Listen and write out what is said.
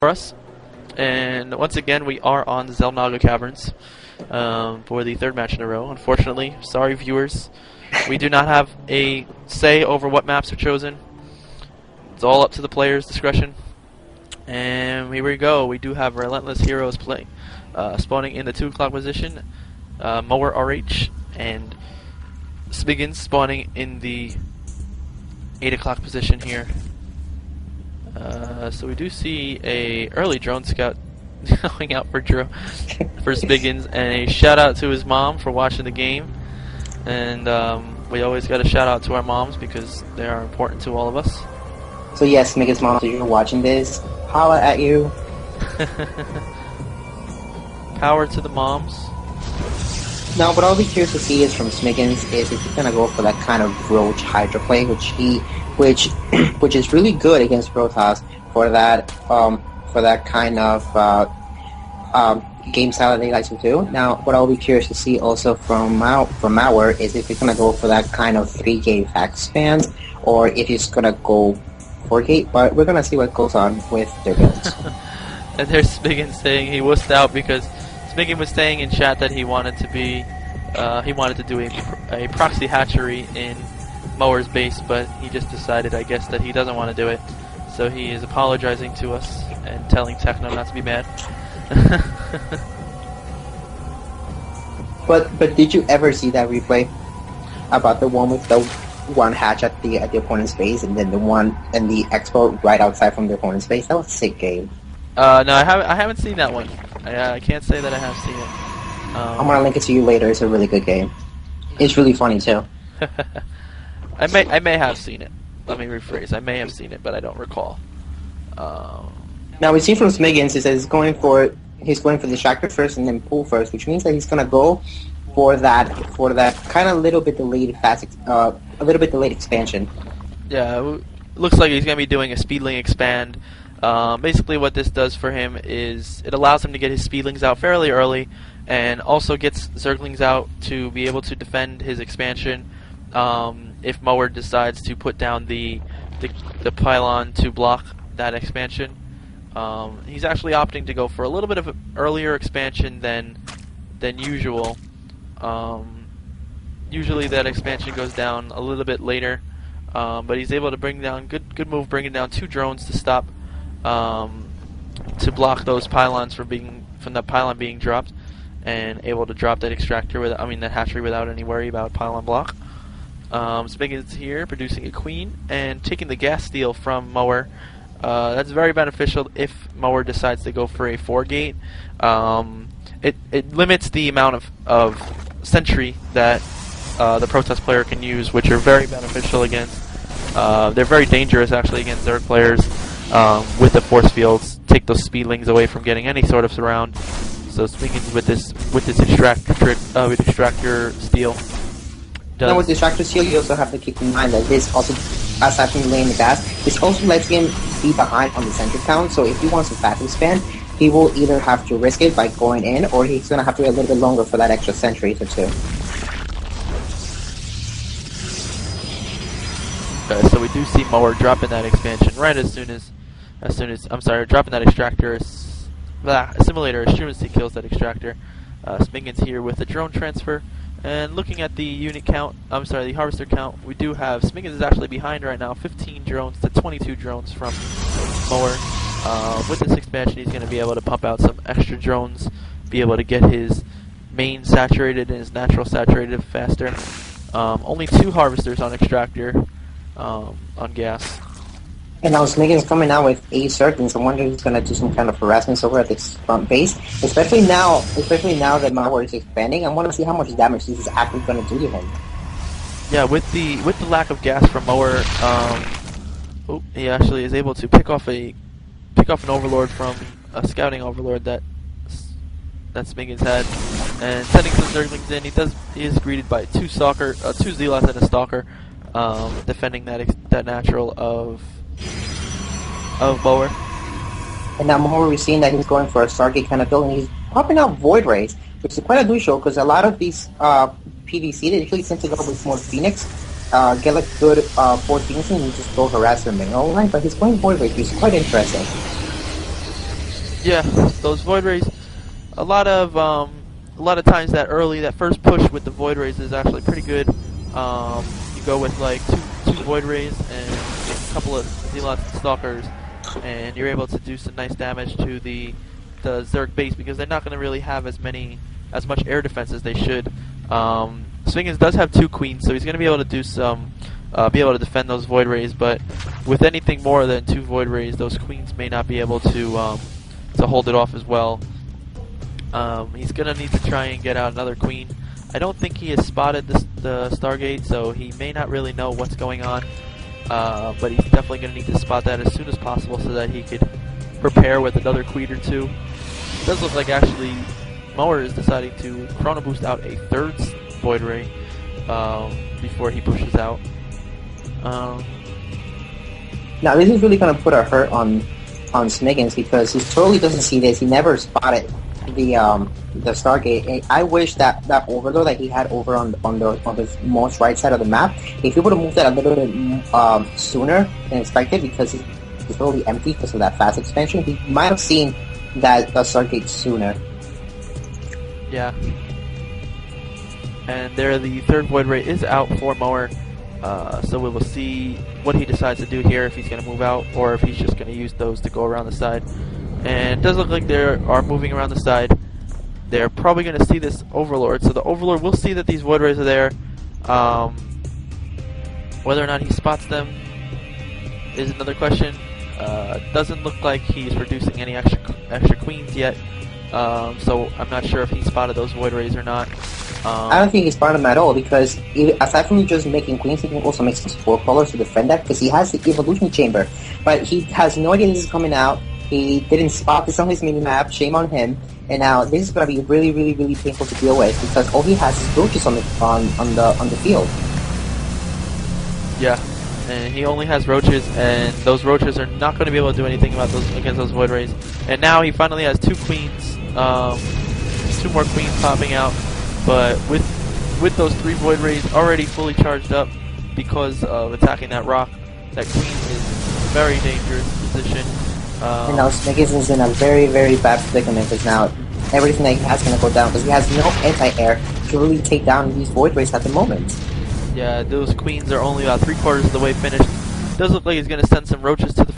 for us. And once again, we are on Xel'Naga Caverns for the third match in a row. Unfortunately, sorry viewers, we do not have a say over what maps are chosen. It's all up to the players' discretion. And here we go. We do have Relentless Heroes playing, spawning in the 2 o'clock position. MowerRH and Smiggins spawning in the 8 o'clock position here. So we do see a early drone scout going out for Smiggins, and a shout out to his mom for watching the game. And we always got a shout out to our moms because they are important to all of us. So yes, Smiggins' mom, if you're watching this, holla at you. Power to the moms. Now, what I'll be curious to see is from Smiggins is if he's gonna go for that kind of Roach Hydra play, which is really good against Protoss for that kind of game style that they like to do. Now, what I'll be curious to see also from Mauer is if he's gonna go for that kind of 3-gate fact spans, or if he's gonna go 4-gate. But we're gonna see what goes on with their builds. And there's Smiggins saying he wussed out because Smiggins was saying in chat that he wanted to do a proxy hatchery in Mower's base, but he just decided, I guess, that he doesn't want to do it. So he is apologizing to us and telling Techno not to be mad. But did you ever see that replay about the one with the one hatch at the opponent's base and then the one and the expo right outside from the opponent's base? That was a sick game. No, I haven't seen that one. I can't say that I have seen it. I'm gonna link it to you later. It's a really good game. It's really funny too. I may have seen it. Let me rephrase. I may have seen it, but I don't recall. Now we see from Smiggins, he says he's going for distractor first and then pull first, which means that he's gonna go for that kind of little bit delayed expansion. Yeah, looks like he's gonna be doing a speedling expand. Basically, what this does for him is it allows him to get his speedlings out fairly early, and also gets Zerglings out to be able to defend his expansion. If Mower decides to put down the pylon to block that expansion, he's actually opting to go for a little bit of an earlier expansion than usual. Usually that expansion goes down a little bit later, but he's able to bring down good move, bringing down 2 drones to stop to block those pylons from the pylon being dropped, and able to drop that that hatchery without any worry about pylon block. Smiggins here producing a queen and taking the gas steal from Mower. That's very beneficial if Mower decides to go for a 4-gate. It limits the amount of sentry that the Protoss player can use, which are very beneficial against. They're very dangerous actually against Zerg players with the force fields. Take those speedlings away from getting any sort of surround. So Smiggins with this extractor steal. Now with distractor steal, you also have to keep in mind that this also, aside from laying the gas, this also lets him be behind on the sentry count. So if he wants to fast expand, he will either have to risk it by going in, or he's gonna have to wait a little bit longer for that extra sentry or 2. Okay, so we do see Mower dropping that expansion right as soon as dropping that extractor. Assimilator Assurancy kills that extractor. Smiggins here with a drone transfer. And looking at the unit count, the harvester count, we do have Smiggins is actually behind right now, 15 drones to 22 drones from Mower. With this expansion, he's going to be able to pump out some extra drones, be able to get his main saturated and his natural saturated faster. Only 2 harvesters on extractor on gas. And now Smiggins coming out with 8 Zerglings. I wonder if he's going to do some kind of harassment over at this front base. Especially now that Mauer is expanding, I want to see how much damage this is actually going to do to him. Yeah, with the lack of gas from Mower, he actually is able to pick off an overlord from a scouting overlord that Smiggins had, and sending some Zerglings in. He is greeted by 2 Zealots and a Stalker, defending that natural of Mower. And now Mower, we're seeing that he's going for a Stargate kind of build, and he's popping out Void Rays, which is quite unusual because a lot of these PvC, they usually tend to go with more Phoenix, get like good 4 Phoenix and just go harass them in all line, but he's going Void Rays, which is quite interesting. Yeah, those Void Rays. A lot of times that first push with the Void Rays is actually pretty good. You go with like two Void Rays and a couple of Zealots and Stalkers, and you're able to do some nice damage to the Zerg base because they're not going to really have as much air defense as they should. Smiggins does have 2 queens, so he's going to be able to do be able to defend those Void Rays. But with anything more than 2 Void Rays, those queens may not be able to hold it off as well. He's going to need to try and get out another queen. I don't think he has spotted the Stargate, so he may not really know what's going on. But he's definitely going to need to spot that as soon as possible so that he could prepare with another queen or 2. It does look like actually Mower is deciding to Chrono Boost out a 3rd Void Ray before he pushes out. Now this is really going to put a hurt on Smiggins because he totally doesn't see this. He never spotted the Stargate. I wish that Overlord that he had over on the most right side of the map, if he would have moved that a little bit sooner than expected, because it's totally empty because of that fast expansion, he might have seen that Stargate sooner. Yeah. And there, the 3rd Void Ray is out for Mower. So we will see what he decides to do here, if he's going to move out or if he's just going to use those to go around the side. And it does look like they are moving around the side. They're probably going to see this Overlord, so the Overlord will see that these Void Rays are there. Whether or not he spots them is another question. Doesn't look like he's producing any extra queens yet, so I'm not sure if he spotted those Void Rays or not. I don't think he spotted them at all, because aside from just making queens, he can also make some spore crawlers to defend that, because he has the evolution chamber. But he has no idea this is coming out. He didn't spot this on his mini-map, shame on him. And now this is going to be really, really, really painful to deal with, because all he has is roaches on the field. Yeah, and he only has roaches, and those roaches are not going to be able to do anything against those Void Rays. And now he finally has 2 queens, 2 more queens popping out. But with those 3 Void Rays already fully charged up because of attacking that rock, that queen is in a very dangerous position. And now Smiggins is in a very, very bad predicament, because now everything that he has is going to go down, because he has no anti-air to really take down these Void Rays at the moment. Yeah, those queens are only about 3/4 of the way finished. It does look like he's going to send some roaches to the